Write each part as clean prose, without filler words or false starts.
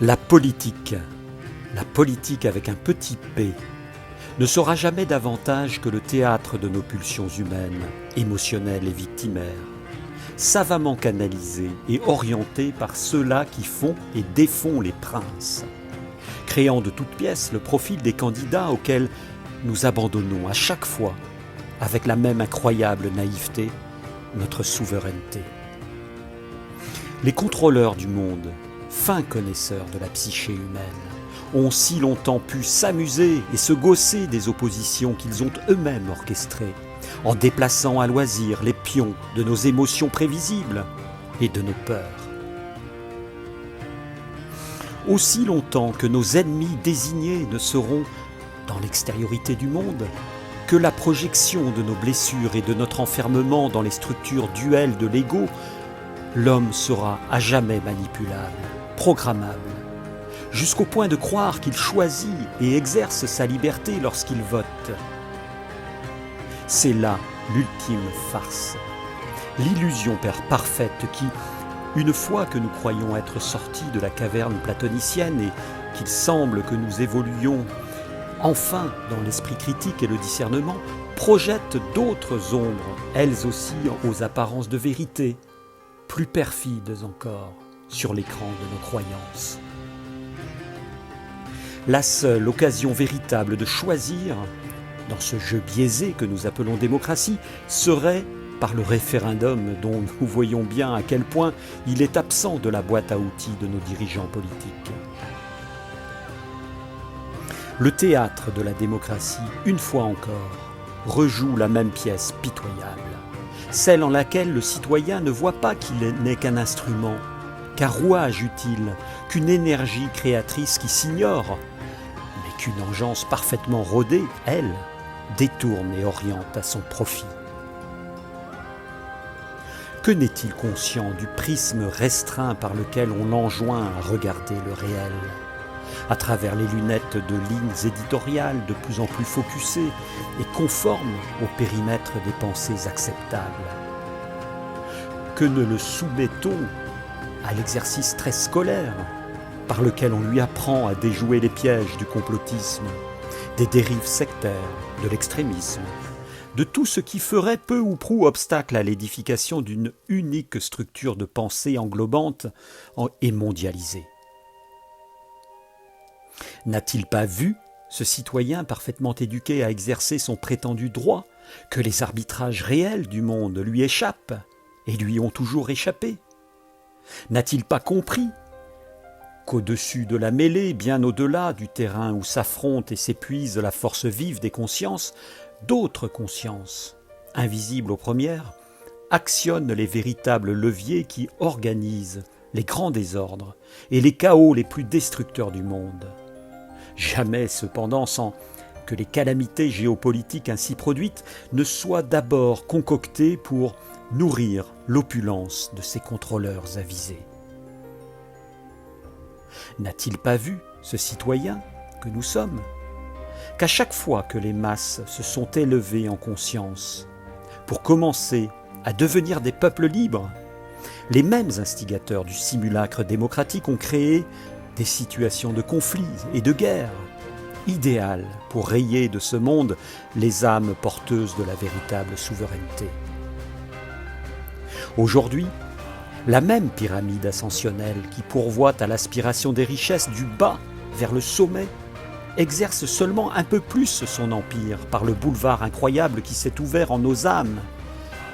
La politique avec un petit p, ne sera jamais davantage que le théâtre de nos pulsions humaines, émotionnelles et victimaires, savamment canalisées et orientées par ceux-là qui font et défont les princes, créant de toutes pièces le profil des candidats auxquels nous abandonnons à chaque fois, avec la même incroyable naïveté, notre souveraineté. Les contrôleurs du monde, fins connaisseurs de la psyché humaine, ont si longtemps pu s'amuser et se gausser des oppositions qu'ils ont eux-mêmes orchestrées, en déplaçant à loisir les pions de nos émotions prévisibles et de nos peurs. Aussi longtemps que nos ennemis désignés ne seront, dans l'extériorité du monde, que la projection de nos blessures et de notre enfermement dans les structures duelles de l'ego, l'homme sera à jamais manipulable, programmable, jusqu'au point de croire qu'il choisit et exerce sa liberté lorsqu'il vote. C'est là l'ultime farce, l'illusion parfaite qui, une fois que nous croyons être sortis de la caverne platonicienne et qu'il semble que nous évoluions enfin dans l'esprit critique et le discernement, projette d'autres ombres, elles aussi aux apparences de vérité, plus perfides encore, sur l'écran de nos croyances. La seule occasion véritable de choisir, dans ce jeu biaisé que nous appelons démocratie, serait par le référendum dont nous voyons bien à quel point il est absent de la boîte à outils de nos dirigeants politiques. Le théâtre de la démocratie, une fois encore, rejoue la même pièce pitoyable, celle en laquelle le citoyen ne voit pas qu'il n'est qu'un instrument, qu'un rouage utile, qu'une énergie créatrice qui s'ignore, mais qu'une engeance parfaitement rodée, elle, détourne et oriente à son profit. Que n'est-il conscient du prisme restreint par lequel on l'enjoint à regarder le réel, à travers les lunettes de lignes éditoriales de plus en plus focusées et conformes au périmètre des pensées acceptables? Que ne le soumettons à l'exercice très scolaire par lequel on lui apprend à déjouer les pièges du complotisme, des dérives sectaires, de l'extrémisme, de tout ce qui ferait peu ou prou obstacle à l'édification d'une unique structure de pensée englobante et mondialisée. N'a-t-il pas vu, ce citoyen parfaitement éduqué à exercer son prétendu droit, que les arbitrages réels du monde lui échappent et lui ont toujours échappé? N'a-t-il pas compris qu'au-dessus de la mêlée, bien au-delà du terrain où s'affronte et s'épuise la force vive des consciences, d'autres consciences, invisibles aux premières, actionnent les véritables leviers qui organisent les grands désordres et les chaos les plus destructeurs du monde? Jamais, cependant, sans que les calamités géopolitiques ainsi produites ne soient d'abord concoctées pour nourrir l'opulence de ces contrôleurs avisés. N'a-t-il pas vu, ce citoyen que nous sommes, qu'à chaque fois que les masses se sont élevées en conscience pour commencer à devenir des peuples libres, les mêmes instigateurs du simulacre démocratique ont créé des situations de conflit et de guerre, idéales pour rayer de ce monde les âmes porteuses de la véritable souveraineté. Aujourd'hui, la même pyramide ascensionnelle qui pourvoit à l'aspiration des richesses du bas vers le sommet exerce seulement un peu plus son empire par le boulevard incroyable qui s'est ouvert en nos âmes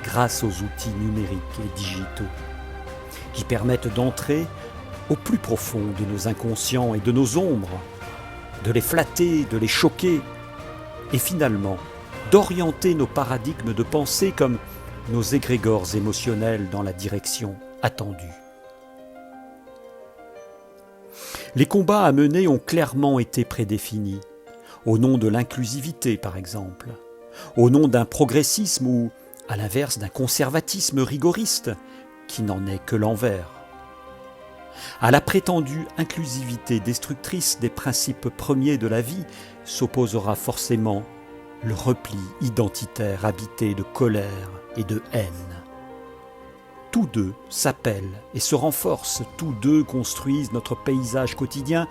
grâce aux outils numériques et digitaux qui permettent d'entrer au plus profond de nos inconscients et de nos ombres, de les flatter, de les choquer et finalement d'orienter nos paradigmes de pensée comme nos égrégores émotionnels dans la direction attendue. Les combats à mener ont clairement été prédéfinis, au nom de l'inclusivité par exemple, au nom d'un progressisme ou, à l'inverse, d'un conservatisme rigoriste qui n'en est que l'envers. À la prétendue inclusivité destructrice des principes premiers de la vie s'opposera forcément le repli identitaire habité de colère et de haine. tous deux s'appellent et se renforcent, tous deux construisent notre paysage quotidien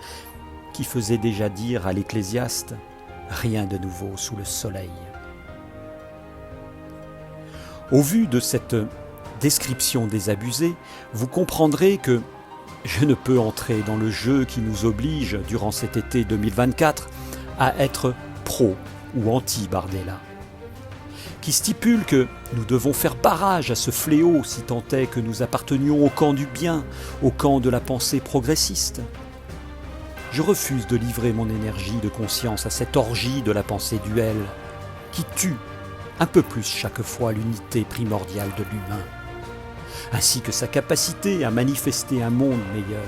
qui faisait déjà dire à l'Ecclésiaste « Rien de nouveau sous le soleil ». Au vu de cette description désabusée, vous comprendrez que je ne peux entrer dans le jeu qui nous oblige, durant cet été 2024, à être pro ou anti-Bardella, qui stipule que nous devons faire barrage à ce fléau si tant est que nous appartenions au camp du bien, au camp de la pensée progressiste. Je refuse de livrer mon énergie de conscience à cette orgie de la pensée duel, qui tue un peu plus chaque fois l'unité primordiale de l'humain, ainsi que sa capacité à manifester un monde meilleur,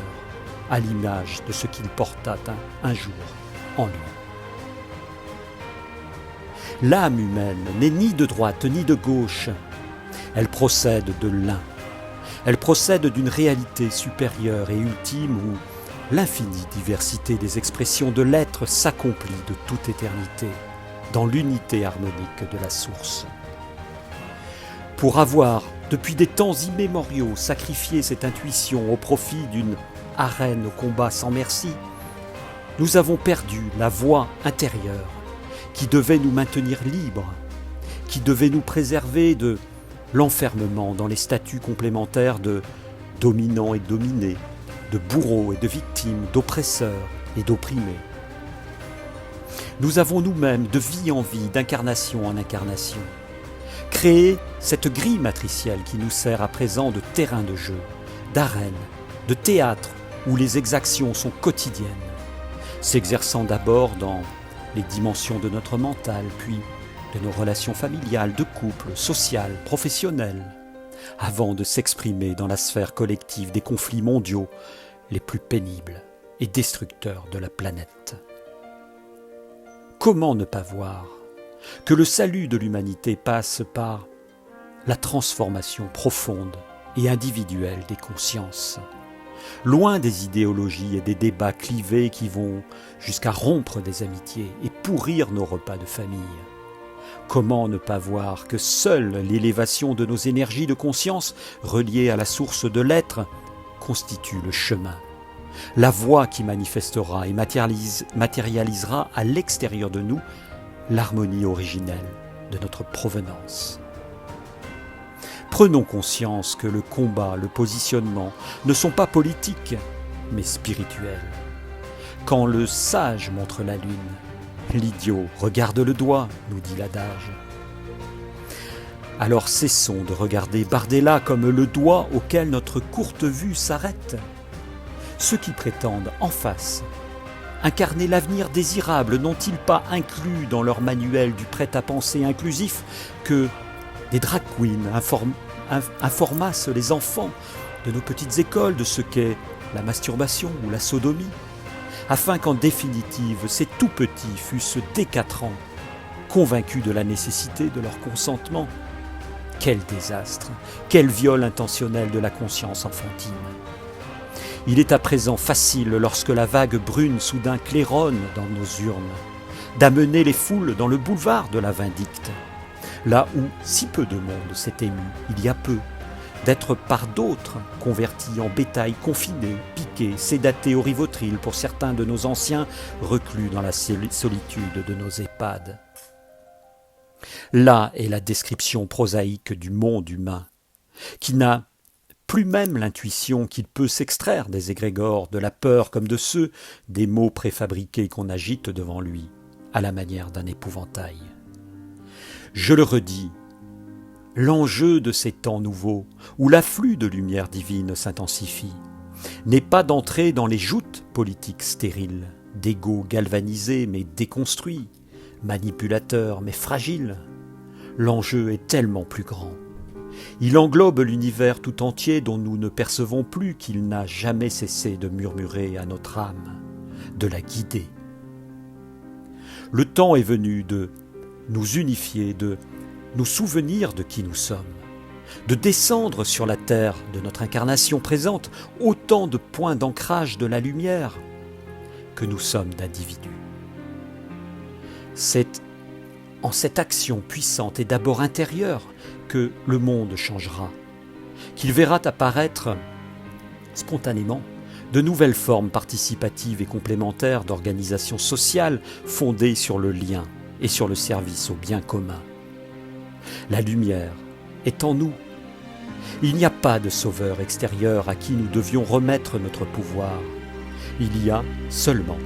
à l'image de ce qu'il porta un jour en lui. L'âme humaine n'est ni de droite ni de gauche, elle procède de l'un, elle procède d'une réalité supérieure et ultime où l'infinie diversité des expressions de l'être s'accomplit de toute éternité, dans l'unité harmonique de la source. Pour avoir, depuis des temps immémoriaux, sacrifié cette intuition au profit d'une arène au combat sans merci, nous avons perdu la voix intérieure qui devait nous maintenir libres, qui devait nous préserver de l'enfermement dans les statuts complémentaires de dominants et dominés, de bourreaux et de victimes, d'oppresseurs et d'opprimés. Nous avons nous-mêmes, de vie en vie, d'incarnation en incarnation, créé cette grille matricielle qui nous sert à présent de terrain de jeu, d'arène, de théâtre où les exactions sont quotidiennes, s'exerçant d'abord dans les dimensions de notre mental, puis de nos relations familiales, de couple, sociales, professionnelles, avant de s'exprimer dans la sphère collective des conflits mondiaux les plus pénibles et destructeurs de la planète. Comment ne pas voir que le salut de l'humanité passe par la transformation profonde et individuelle des consciences, loin des idéologies et des débats clivés qui vont jusqu'à rompre des amitiés et pourrir nos repas de famille. Comment ne pas voir que seule l'élévation de nos énergies de conscience reliées à la source de l'être constitue le chemin, la voie qui manifestera et matérialisera à l'extérieur de nous l'harmonie originelle de notre provenance. Prenons conscience que le combat, le positionnement ne sont pas politiques, mais spirituels. Quand le sage montre la lune, l'idiot regarde le doigt, nous dit l'adage. Alors cessons de regarder Bardella comme le doigt auquel notre courte vue s'arrête. Ceux qui prétendent en face incarner l'avenir désirable n'ont-ils pas inclus dans leur manuel du prêt-à-penser inclusif que des drag queens informassent les enfants de nos petites écoles de ce qu'est la masturbation ou la sodomie, afin qu'en définitive ces tout-petits fussent dès 4 ans convaincus de la nécessité de leur consentement. Quel désastre, quel viol intentionnel de la conscience enfantine. Il est à présent facile, lorsque la vague brune soudain claironne dans nos urnes, d'amener les foules dans le boulevard de la vindicte, là où si peu de monde s'est ému il y a peu, d'être par d'autres convertis en bétail confiné, piqué, sédaté au rivotril pour certains de nos anciens reclus dans la solitude de nos EHPAD. Là est la description prosaïque du monde humain, qui n'a plus même l'intuition qu'il peut s'extraire des égrégores, de la peur comme de ceux des mots préfabriqués qu'on agite devant lui, à la manière d'un épouvantail. Je le redis, l'enjeu de ces temps nouveaux, où l'afflux de lumière divine s'intensifie, n'est pas d'entrer dans les joutes politiques stériles, d'égos galvanisés mais déconstruits, manipulateurs mais fragiles. L'enjeu est tellement plus grand. Il englobe l'univers tout entier dont nous ne percevons plus qu'il n'a jamais cessé de murmurer à notre âme, de la guider. Le temps est venu de nous unifier, de nous souvenir de qui nous sommes, de descendre sur la terre de notre incarnation présente autant de points d'ancrage de la lumière que nous sommes d'individus. C'est en cette action puissante et d'abord intérieure que le monde changera, qu'il verra apparaître spontanément de nouvelles formes participatives et complémentaires d'organisation sociale fondées sur le lien et sur le service au bien commun. La lumière est en nous. Il n'y a pas de sauveur extérieur à qui nous devions remettre notre pouvoir. Il y a seulement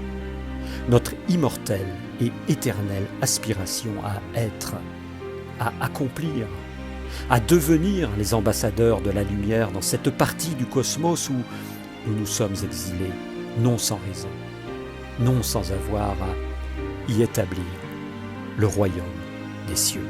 notre immortelle et éternelle aspiration à être, à accomplir, à devenir les ambassadeurs de la lumière dans cette partie du cosmos où nous nous sommes exilés, non sans raison, non sans avoir à y établir le royaume des cieux.